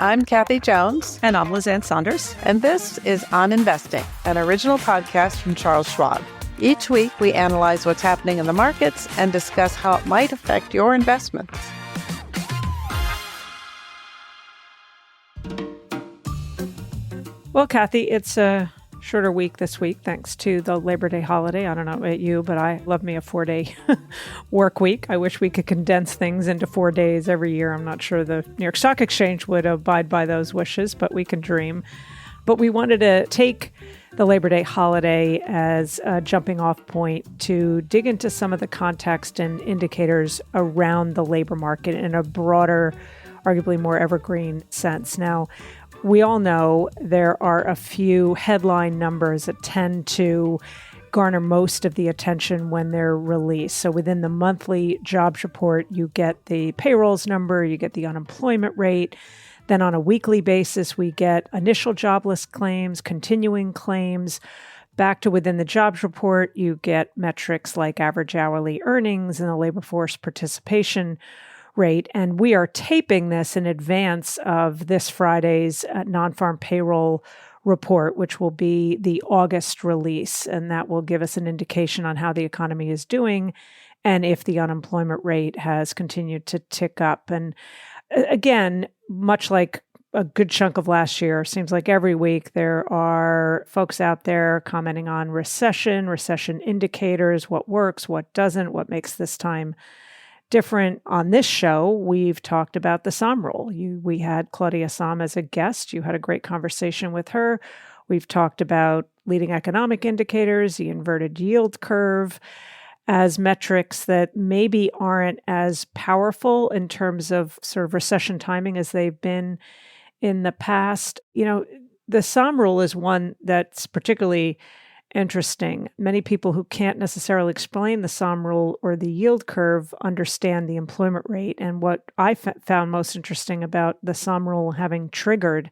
I'm Kathy Jones. And I'm Lizanne Saunders. And this is On Investing, an original podcast from Charles Schwab. Each week, we analyze what's happening in the markets and discuss how it might affect your investments. Well, Kathy, it's a shorter week this week thanks to the Labor Day holiday. I don't know about you, but I love me a 4-day work week. I wish we could condense things into 4 days every year. I'm not sure the New York Stock Exchange would abide by those wishes, but we can dream. But we wanted to take the Labor Day holiday as a jumping off point to dig into some of the context and indicators around the labor market in a broader, arguably more evergreen sense. Now, we all know there are a few headline numbers that tend to garner most of the attention when they're released. So within the monthly jobs report, you get the payrolls number, you get the unemployment rate. Then on a weekly basis, we get initial jobless claims, continuing claims. Back to within the jobs report, you get metrics like average hourly earnings and the labor force participation rate. And we are taping this in advance of this Friday's nonfarm payroll report, which will be the August release. And that will give us an indication on how the economy is doing and if the unemployment rate has continued to tick up. And again, much like a good chunk of last year, seems like every week there are folks out there commenting on recession indicators, what works, what doesn't, what makes this time different. On this show, we've talked about the SOM rule. We had Claudia Sahm as a guest. You had a great conversation with her. We've talked about leading economic indicators, the inverted yield curve, as metrics that maybe aren't as powerful in terms of sort of recession timing as they've been in the past. You know, the SOM rule is one that's particularly interesting. Many people who can't necessarily explain the SOM rule or the yield curve understand the employment rate. And what I found most interesting about the SOM rule having triggered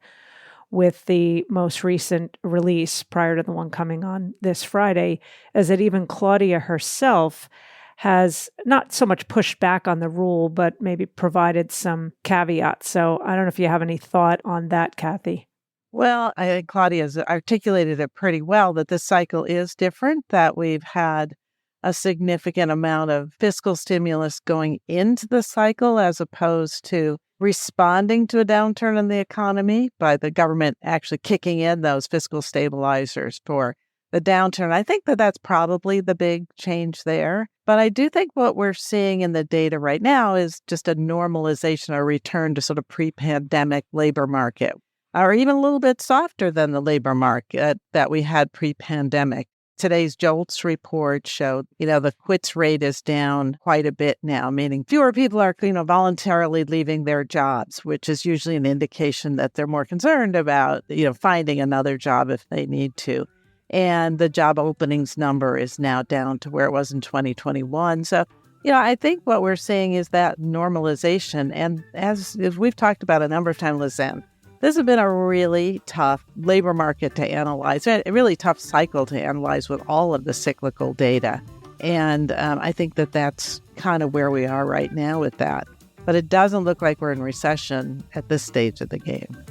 with the most recent release prior to the one coming on this Friday is that even Claudia herself has not so much pushed back on the rule, but maybe provided some caveats. So I don't know if you have any thought on that, Kathy. Well, I think Claudia's articulated it pretty well that this cycle is different, that we've had a significant amount of fiscal stimulus going into the cycle as opposed to responding to a downturn in the economy by the government actually kicking in those fiscal stabilizers for the downturn. I think that that's probably the big change there. But I do think what we're seeing in the data right now is just a normalization, a return to sort of pre-pandemic labor market, or even a little bit softer than the labor market that we had pre-pandemic. Today's JOLTS report showed, the quits rate is down quite a bit now, meaning fewer people are, voluntarily leaving their jobs, which is usually an indication that they're more concerned about, finding another job if they need to. And the job openings number is now down to where it was in 2021. So, I think what we're seeing is that normalization. And as we've talked about a number of times, Lizanne, this has been a really tough labor market to analyze, a really tough cycle to analyze with all of the cyclical data. And I think that that's kind of where we are right now with that. But it doesn't look like we're in recession at this stage of the game.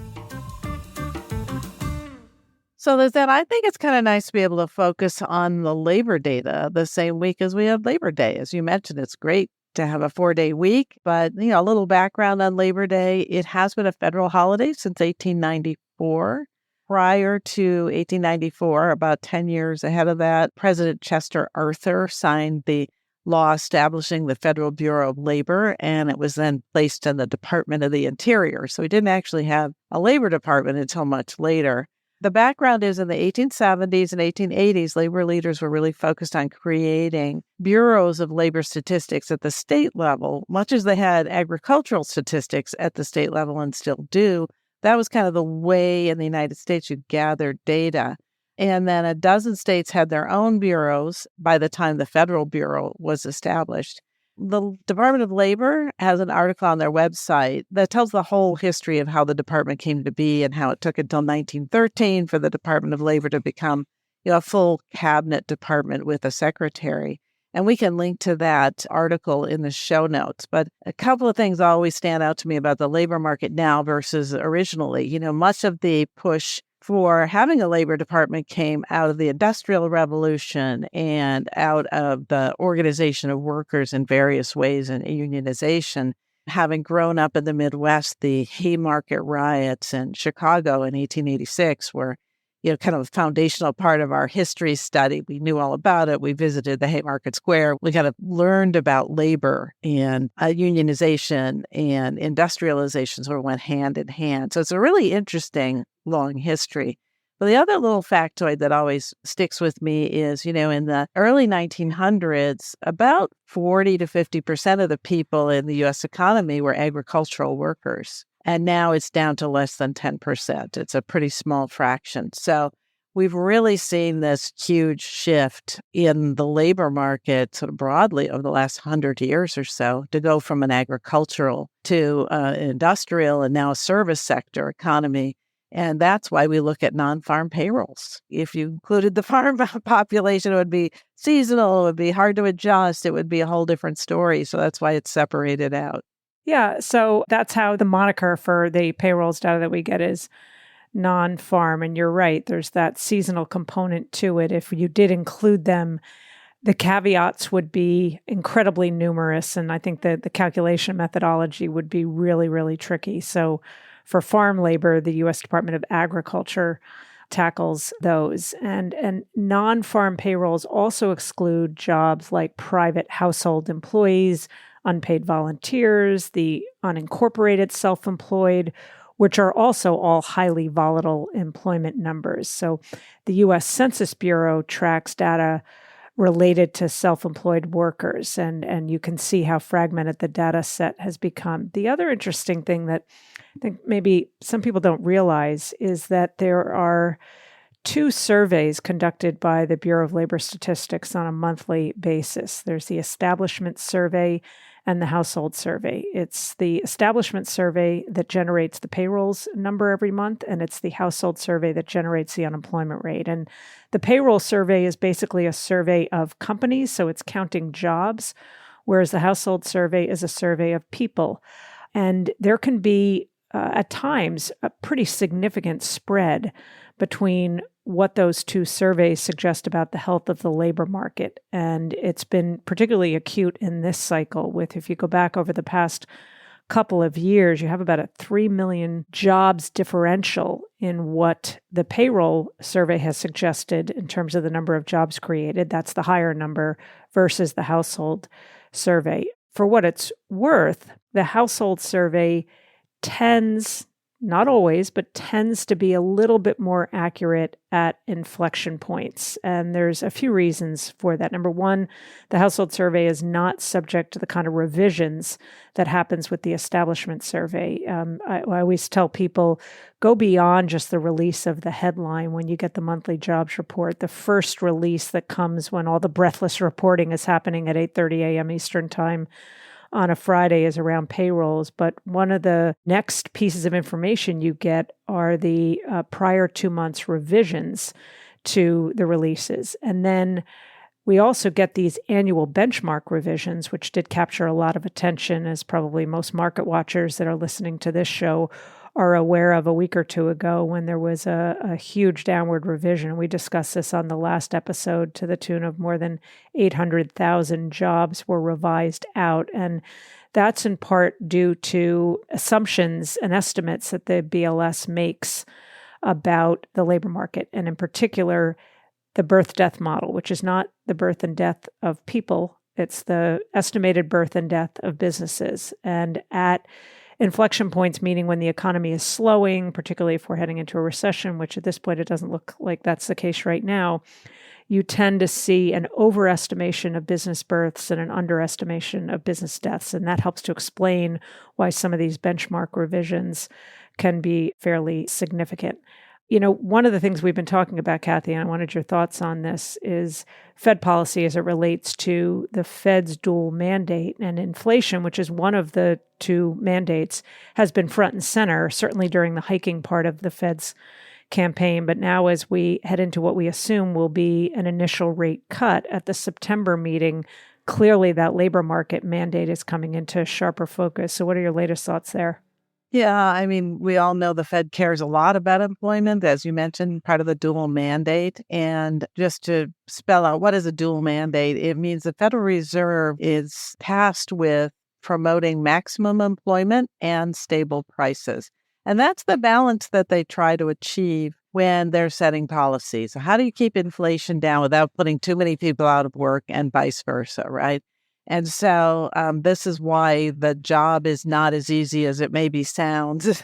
So there's that. I think it's kind of nice to be able to focus on the labor data the same week as we have Labor Day. As you mentioned, it's great to have a 4-day week, but a little background on Labor Day. It has been a federal holiday since 1894. Prior to 1894, about 10 years ahead of that, President Chester Arthur signed the law establishing the Federal Bureau of Labor, and it was then placed in the Department of the Interior. So we didn't actually have a labor department until much later. The background is in the 1870s and 1880s, labor leaders were really focused on creating bureaus of labor statistics at the state level, much as they had agricultural statistics at the state level and still do. That was kind of the way in the United States you gathered data. And then a dozen states had their own bureaus by the time the Federal Bureau was established. The Department of Labor has an article on their website that tells the whole history of how the department came to be and how it took until 1913 for the Department of Labor to become a full cabinet department with a secretary. And we can link to that article in the show notes. But a couple of things always stand out to me about the labor market now versus originally. Much of the push for having a labor department came out of the Industrial Revolution and out of the organization of workers in various ways and unionization. Having grown up in the Midwest, the Haymarket riots in Chicago in 1886 were kind of a foundational part of our history study. We knew all about it. We visited the Haymarket Square. We kind of learned about labor and unionization and industrialization sort of went hand in hand. So it's a really interesting long history. But the other little factoid that always sticks with me is, in the early 1900s, about 40 to 50% of the people in the U.S. economy were agricultural workers. And now it's down to less than 10%. It's a pretty small fraction. So we've really seen this huge shift in the labor market sort of broadly over the last 100 years or so to go from an agricultural to industrial and now a service sector economy. And that's why we look at non-farm payrolls. If you included the farm population, it would be seasonal, it would be hard to adjust, it would be a whole different story. So that's why it's separated out. Yeah, so that's how the moniker for the payrolls data that we get is non-farm. And you're right, there's that seasonal component to it. If you did include them, the caveats would be incredibly numerous. And I think that the calculation methodology would be really, really tricky. So for farm labor, the U.S. Department of Agriculture tackles those. And non-farm payrolls also exclude jobs like private household employees, unpaid volunteers, the unincorporated self-employed, which are also all highly volatile employment numbers. So the U.S. Census Bureau tracks data related to self-employed workers, and you can see how fragmented the data set has become. The other interesting thing that I think maybe some people don't realize is that there are two surveys conducted by the Bureau of Labor Statistics on a monthly basis. There's the Establishment Survey and the Household Survey. It's the Establishment Survey that generates the payrolls number every month, and it's the Household Survey that generates the unemployment rate. And the payroll survey is basically a survey of companies, so it's counting jobs, whereas the Household Survey is a survey of people. And there can be, at times, a pretty significant spread between what those two surveys suggest about the health of the labor market. And it's been particularly acute in this cycle with, if you go back over the past couple of years, you have about a 3 million jobs differential in what the payroll survey has suggested in terms of the number of jobs created. That's the higher number versus the household survey. For what it's worth, the household survey tends, not always, but tends to be a little bit more accurate at inflection points. And there's a few reasons for that. Number one, the household survey is not subject to the kind of revisions that happens with the establishment survey. I always tell people, go beyond just the release of the headline when you get the monthly jobs report. The first release that comes when all the breathless reporting is happening at 8:30 a.m. Eastern Time on a Friday is around payrolls. But one of the next pieces of information you get are the prior 2 months revisions to the releases. And then we also get these annual benchmark revisions, which did capture a lot of attention, as probably most market watchers that are listening to this show are aware of a week or two ago when there was a huge downward revision. We discussed this on the last episode to the tune of more than 800,000 jobs were revised out. And that's in part due to assumptions and estimates that the BLS makes about the labor market, and in particular, the birth-death model, which is not the birth and death of people. It's the estimated birth and death of businesses. And at inflection points, meaning when the economy is slowing, particularly if we're heading into a recession, which at this point it doesn't look like that's the case right now, you tend to see an overestimation of business births and an underestimation of business deaths. And that helps to explain why some of these benchmark revisions can be fairly significant. One of the things we've been talking about, Kathy, and I wanted your thoughts on this, is Fed policy as it relates to the Fed's dual mandate. And inflation, which is one of the two mandates, has been front and center, certainly during the hiking part of the Fed's campaign. But now as we head into what we assume will be an initial rate cut at the September meeting, clearly that labor market mandate is coming into sharper focus. So what are your latest thoughts there? Yeah, I mean, we all know the Fed cares a lot about employment, as you mentioned, part of the dual mandate. And just to spell out what is a dual mandate, it means the Federal Reserve is tasked with promoting maximum employment and stable prices. And that's the balance that they try to achieve when they're setting policies. So how do you keep inflation down without putting too many people out of work and vice versa, right? And so this is why the job is not as easy as it maybe sounds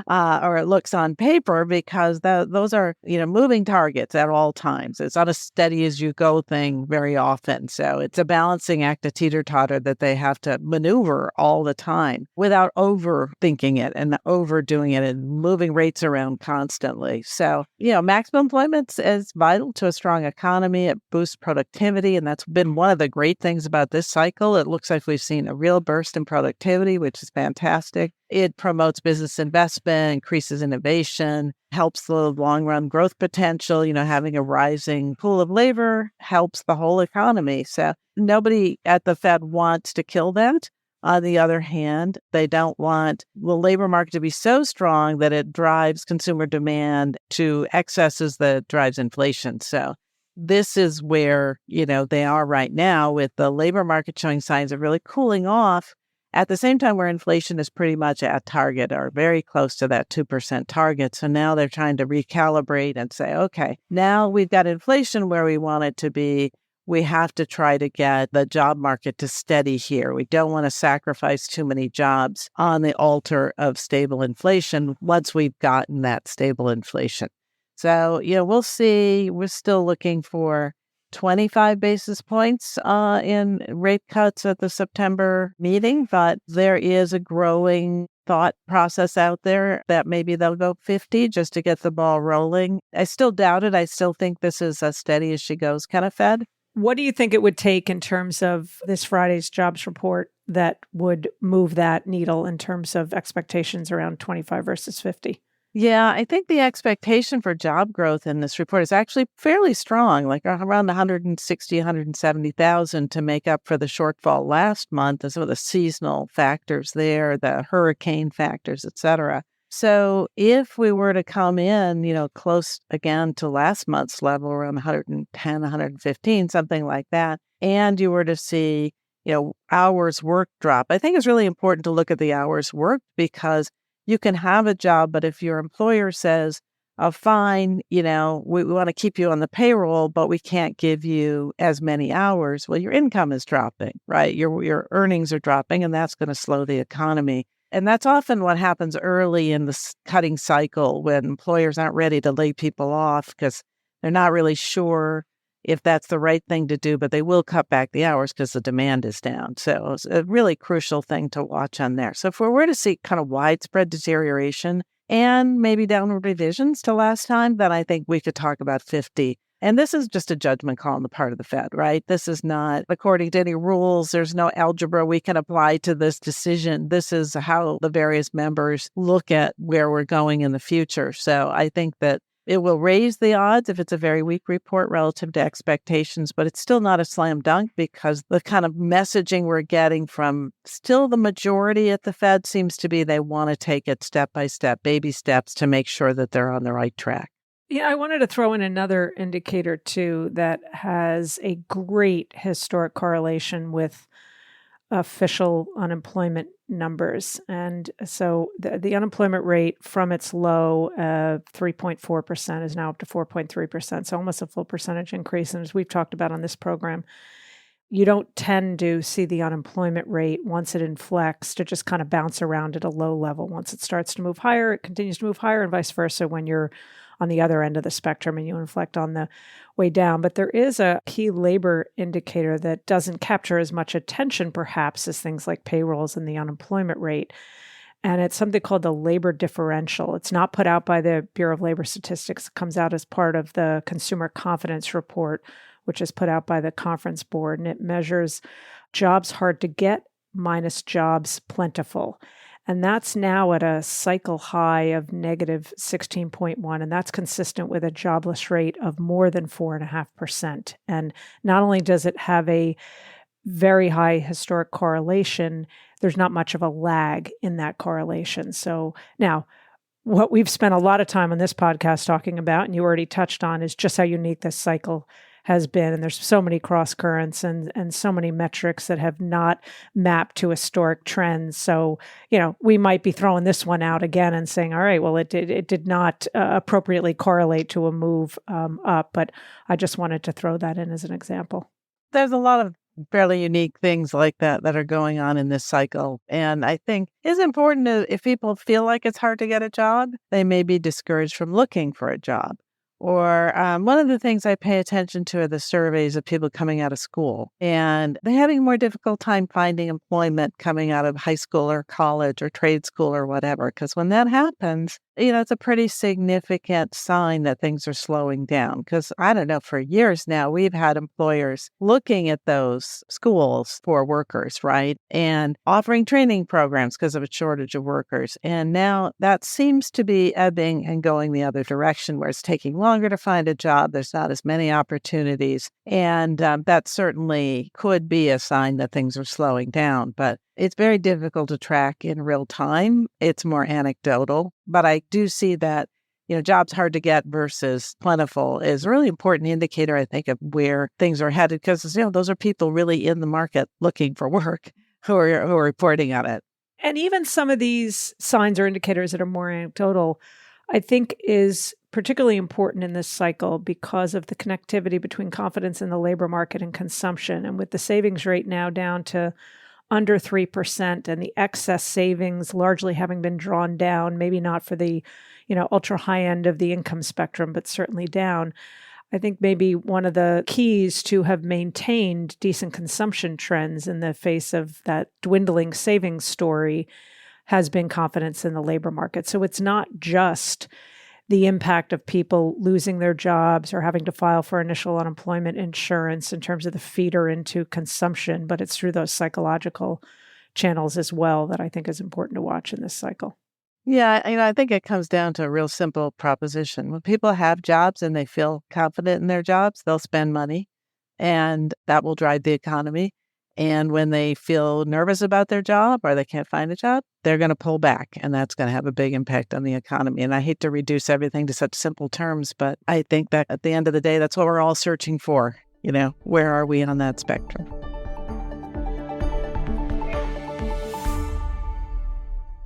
or it looks on paper, because those are, moving targets at all times. It's not a steady as you go thing very often. So it's a balancing act, a teeter-totter that they have to maneuver all the time without overthinking it and overdoing it and moving rates around constantly. So, maximum employment is vital to a strong economy. It boosts productivity, and that's been one of the great things about this cycle. It looks like we've seen a real burst in productivity, which is fantastic. It promotes business investment, increases innovation, helps the long run growth potential. Having a rising pool of labor helps the whole economy. So nobody at the Fed wants to kill that. On the other hand, they don't want the labor market to be so strong that it drives consumer demand to excesses that drives inflation. So this is where, they are right now, with the labor market showing signs of really cooling off at the same time where inflation is pretty much at target or very close to that 2% target. So now they're trying to recalibrate and say, okay, now we've got inflation where we want it to be. We have to try to get the job market to steady here. We don't want to sacrifice too many jobs on the altar of stable inflation once we've gotten that stable inflation. So, we'll see. We're still looking for 25 basis points in rate cuts at the September meeting, but there is a growing thought process out there that maybe they'll go 50 just to get the ball rolling. I still doubt it. I still think this is a steady as she goes kind of Fed. What do you think it would take in terms of this Friday's jobs report that would move that needle in terms of expectations around 25 versus 50? Yeah, I think the expectation for job growth in this report is actually fairly strong, like around 160, 170,000 to make up for the shortfall last month and some of the seasonal factors there, the hurricane factors, et cetera. So if we were to come in, close again to last month's level, around 110, 115, something like that, and you were to see, hours worked drop, I think it's really important to look at the hours worked, because you can have a job, but if your employer says, oh, fine, we want to keep you on the payroll, but we can't give you as many hours, well, your income is dropping, right? Your earnings are dropping, and that's going to slow the economy. And that's often what happens early in the cutting cycle, when employers aren't ready to lay people off because they're not really sure if that's the right thing to do, but they will cut back the hours because the demand is down. So it's a really crucial thing to watch on there. So if we were to see kind of widespread deterioration and maybe downward revisions to last time, then I think we could talk about 50. And this is just a judgment call on the part of the Fed, right? This is not according to any rules. There's no algebra we can apply to this decision. This is how the various members look at where we're going in the future. So I think that it will raise the odds if it's a very weak report relative to expectations, but it's still not a slam dunk, because the kind of messaging we're getting from still the majority at the Fed seems to be they want to take it step by step, baby steps, to make sure that they're on the right track. Yeah, I wanted to throw in another indicator too that has a great historic correlation with official unemployment numbers. And so the unemployment rate from its low of 3.4% is now up to 4.3%. So almost a full percentage increase. And as we've talked about on this program, you don't tend to see the unemployment rate, once it inflects, to just kind of bounce around at a low level. Once it starts to move higher, it continues to move higher, and vice versa when you're on the other end of the spectrum and you inflect on the way down. But there is a key labor indicator that doesn't capture as much attention, perhaps, as things like payrolls and the unemployment rate. And it's something called the labor differential. It's not put out by the Bureau of Labor Statistics. It comes out as part of the Consumer Confidence Report, which is put out by the Conference Board. And it measures jobs hard to get minus jobs plentiful. And that's now at a cycle high of negative 16.1. And that's consistent with a jobless rate of more than 4.5%. And not only does it have a very high historic correlation, there's not much of a lag in that correlation. So now, what we've spent a lot of time on this podcast talking about, and you already touched on, is just how unique this cycle has been. And there's so many cross currents and so many metrics that have not mapped to historic trends. So, we might be throwing this one out again and saying, all right, well, it did not appropriately correlate to a move up. But I just wanted to throw that in as an example. There's a lot of fairly unique things like that are going on in this cycle. And I think it's important if people feel like it's hard to get a job, they may be discouraged from looking for a job. Or one of the things I pay attention to are the surveys of people coming out of school. And they're having a more difficult time finding employment coming out of high school or college or trade school or whatever. Because when that happens, it's a pretty significant sign that things are slowing down. Because I don't know, for years now, we've had employers looking at those schools for workers, right? And offering training programs because of a shortage of workers. And now that seems to be ebbing and going the other direction, where it's taking longer to find a job. There's not as many opportunities. And that certainly could be a sign that things are slowing down. But it's very difficult to track in real time. It's more anecdotal. But I do see that, jobs hard to get versus plentiful is a really important indicator, I think, of where things are headed. Because, those are people really in the market looking for work who are reporting on it. And even some of these signs or indicators that are more anecdotal, I think is particularly important in this cycle because of the connectivity between confidence in the labor market and consumption. And with the savings rate now down to under 3% and the excess savings largely having been drawn down, maybe not for the, ultra high end of the income spectrum, but certainly down. I think maybe one of the keys to have maintained decent consumption trends in the face of that dwindling savings story has been confidence in the labor market. So it's not just the impact of people losing their jobs or having to file for initial unemployment insurance in terms of the feeder into consumption, but it's through those psychological channels as well that I think is important to watch in this cycle. Yeah, I think it comes down to a real simple proposition. When people have jobs and they feel confident in their jobs, they'll spend money, and that will drive the economy. And when they feel nervous about their job or they can't find a job, they're going to pull back, and that's going to have a big impact on the economy. And I hate to reduce everything to such simple terms, but I think that at the end of the day, that's what we're all searching for. Where are we on that spectrum?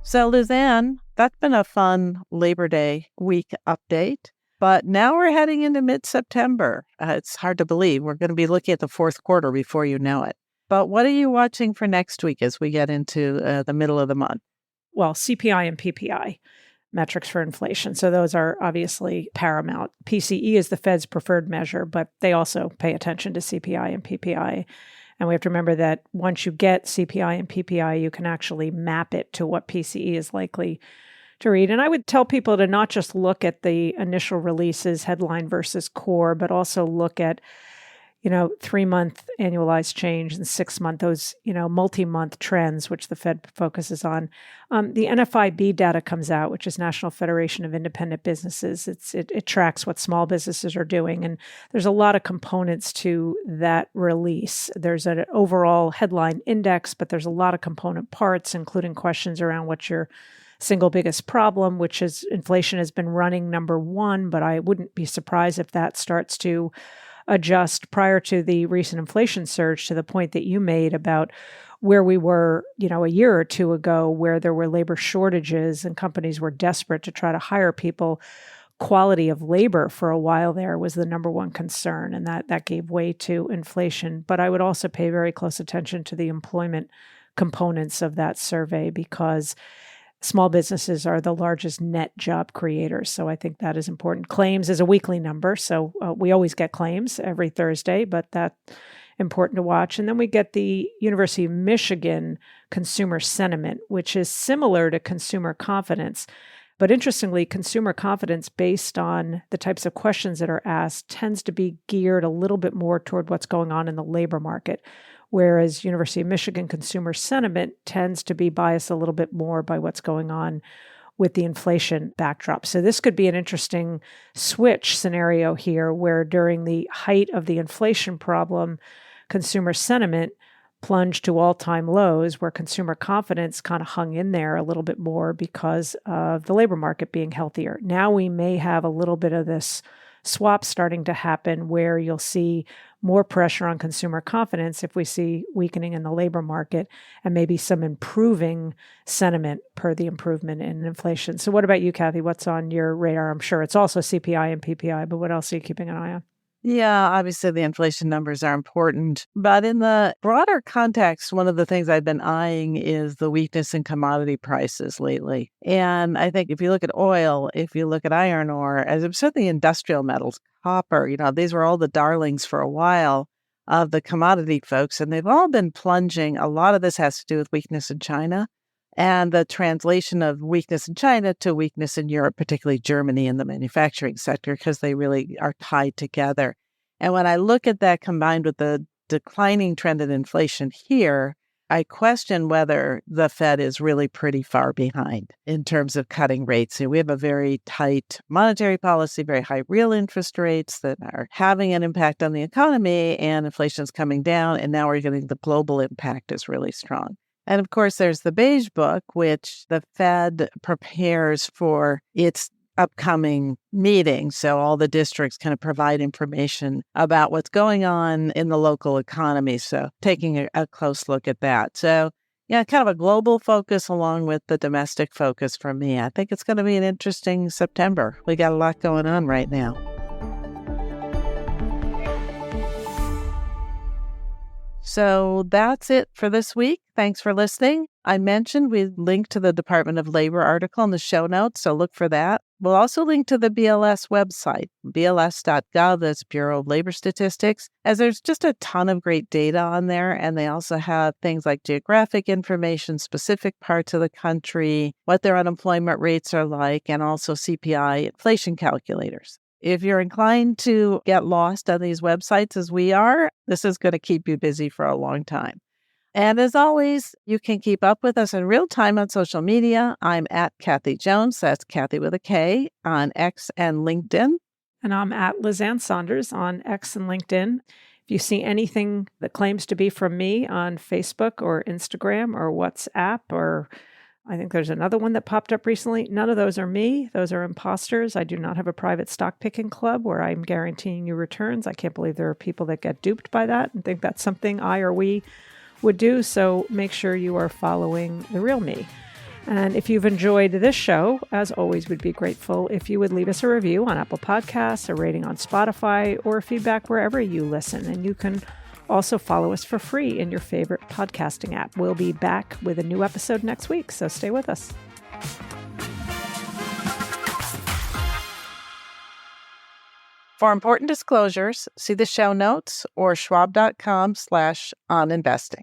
So, Lizanne, that's been a fun Labor Day week update. But now we're heading into mid-September. It's hard to believe. We're going to be looking at the fourth quarter before you know it. But what are you watching for next week as we get into the middle of the month? Well, CPI and PPI, metrics for inflation. So those are obviously paramount. PCE is the Fed's preferred measure, but they also pay attention to CPI and PPI. And we have to remember that once you get CPI and PPI, you can actually map it to what PCE is likely to read. And I would tell people to not just look at the initial releases, headline versus core, but also look at 3-month annualized change and 6-month, those, multi-month trends, which the Fed focuses on. The NFIB data comes out, which is National Federation of Independent Businesses. It tracks what small businesses are doing. And there's a lot of components to that release. There's an overall headline index, but there's a lot of component parts, including questions around what's your single biggest problem, which is inflation has been running number one, but I wouldn't be surprised if that starts to adjust prior to the recent inflation surge, to the point that you made about where we were, a year or two ago, where there were labor shortages and companies were desperate to try to hire people. Quality of labor for a while there was the number one concern, and that gave way to inflation. But I would also pay very close attention to the employment components of that survey, because small businesses are the largest net job creators. So I think that is important. Claims is a weekly number. So we always get claims every Thursday, but that's important to watch. And then we get the University of Michigan consumer sentiment, which is similar to consumer confidence. But interestingly, consumer confidence, based on the types of questions that are asked, tends to be geared a little bit more toward what's going on in the labor market, whereas University of Michigan consumer sentiment tends to be biased a little bit more by what's going on with the inflation backdrop. So this could be an interesting switch scenario here, where during the height of the inflation problem, consumer sentiment plunged to all-time lows where consumer confidence kind of hung in there a little bit more because of the labor market being healthier. Now we may have a little bit of this swap starting to happen where you'll see more pressure on consumer confidence if we see weakening in the labor market and maybe some improving sentiment per the improvement in inflation. So what about you, Kathy? What's on your radar? I'm sure it's also CPI and PPI, but what else are you keeping an eye on? Yeah, obviously the inflation numbers are important. But in the broader context, one of the things I've been eyeing is the weakness in commodity prices lately. And I think if you look at oil, if you look at iron ore, as certainly industrial metals, copper, these were all the darlings for a while of the commodity folks, and they've all been plunging. A lot of this has to do with weakness in China and the translation of weakness in China to weakness in Europe, particularly Germany in the manufacturing sector, because they really are tied together. And when I look at that combined with the declining trend in inflation here, I question whether the Fed is really pretty far behind in terms of cutting rates. We have a very tight monetary policy, very high real interest rates that are having an impact on the economy, and inflation's coming down, and now we're getting the global impact is really strong. And of course, there's the Beige Book, which the Fed prepares for its upcoming meeting. So all the districts kind of provide information about what's going on in the local economy. So taking a close look at that. So yeah, kind of a global focus along with the domestic focus for me. I think it's going to be an interesting September. We got a lot going on right now. So that's it for this week. Thanks for listening. I mentioned we linked to the Department of Labor article in the show notes, so look for that. We'll also link to the BLS website, bls.gov, that's Bureau of Labor Statistics, as there's just a ton of great data on there, and they also have things like geographic information, specific parts of the country, what their unemployment rates are like, and also CPI inflation calculators. If you're inclined to get lost on these websites as we are, this is going to keep you busy for a long time. And as always, you can keep up with us in real time on social media. I'm at Kathy Jones. That's Kathy with a K on X and LinkedIn. And I'm at Lizanne Saunders on X and LinkedIn. If you see anything that claims to be from me on Facebook or Instagram or WhatsApp, or I think there's another one that popped up recently, none of those are me. Those are imposters. I do not have a private stock picking club where I'm guaranteeing you returns. I can't believe there are people that get duped by that and think that's something I or we would do. So make sure you are following the real me. And if you've enjoyed this show, as always, we'd be grateful if you would leave us a review on Apple Podcasts, a rating on Spotify, or feedback wherever you listen. And you can also follow us for free in your favorite podcasting app. We'll be back with a new episode next week, so stay with us. For important disclosures, see the show notes or schwab.com/oninvesting.